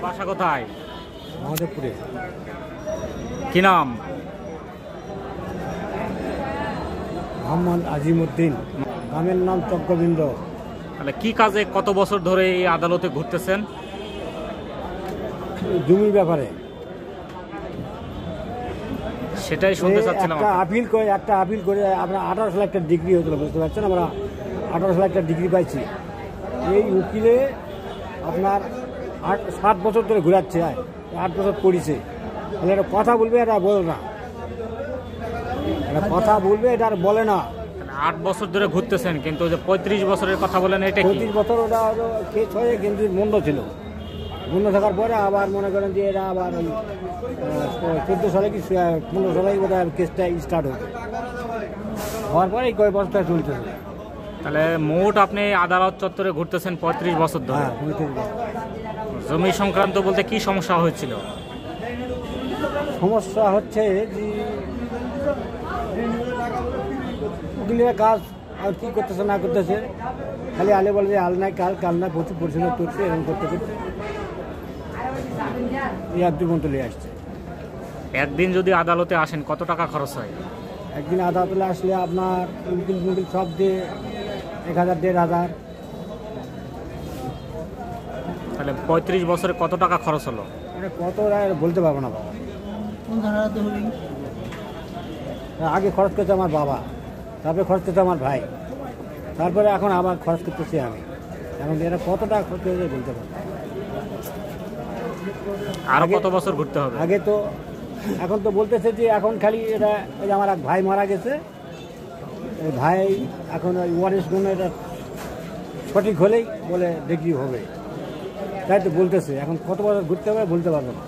বাসা কোথায়? মহাদেবপুরে। কি নাম? মোহাম্মদ আজিমউদ্দিন। গ্রামের নাম চক্রবিন্দ। তাহলে কি কাজে কত বছর ধরে এই আদালতে ঘুরতেছেন? জমির ব্যাপারে। সেটাই শুনতে চাচ্ছিলাম। একটা আপিল করে আমরা 18 লাখ ডিগ্রি হয়েছিল, বুঝতে পারছেন? আমরা 18 লাখ ডিগ্রি পাইছি। এই উকিলে আপনার 7 বছর ধরে ঘুরাচ্ছে, 8 বছর পড়িছে। তাহলে এটা কথা বলবে, এটা বলে না। এটা কথা বলবে, এটা আর বলে না। 8 বছর ধরে ঘুরতেছেন, কিন্তু যে 35 বছরের কথা বলেন, এটা কি? 35 বছর ওটা কেস হয়ে কিন্তু বন্ধ ছিল। বন্ধ থাকার পরে আবার মনে করেন যে এটা আবার ওই 14 সালে কি 15 সালে বোধহয় কেসটা স্টার্ট হয়েছে। হওয়ার পরে কয়েক বছর চলতেছে। তাহলে মোট আপনি আদালত চত্বরে ঘুরতেছেন 35 বছর ধরে। হ্যাঁ, 35 বছর। জমি সংক্রান্ত বলতে কি সমস্যা হয়েছিল? সমস্যা হচ্ছে যে উকিলের কাজ আর কি করতেছে না করতেছে, খালি আলে বলে যে আল নাই কাল, কাল না প্রচুর পরিশ্রম করছে, এরকম করতে করতে এই এক দুই মন্ত্রী আসছে। একদিন যদি আদালতে আসেন কত টাকা খরচ হয়? একদিন আদালতে আসলে আপনার উকিল মুকিল সব দিয়ে 1000 1500। তাহলে 35 বছরে কত টাকা খরচ হলো? এটা কত বলতে পারবো না বাবা। আগে খরচ করছে আমার বাবা, তারপরে খরচ করছে আমার ভাই, তারপরে এখন আবার খরচ করতেছি আমি। এখন এটা কত টাকা খরচ হয়েছে বলতে পারবো। আরো কত বছর ঘুরতে হবে? আগে তো, এখন তো বলতেছে যে এখন খালি এটা, ওই যে আমার এক ভাই মারা গেছে, ওই ভাই এখন ওই ওয়ারিশ গুণ এটা সঠিক হলেই বলে ডিগ্রি হবে, তাই তো বলতেছে। এখন কত বছর ঘুরতে হবে বলতে পারবো না।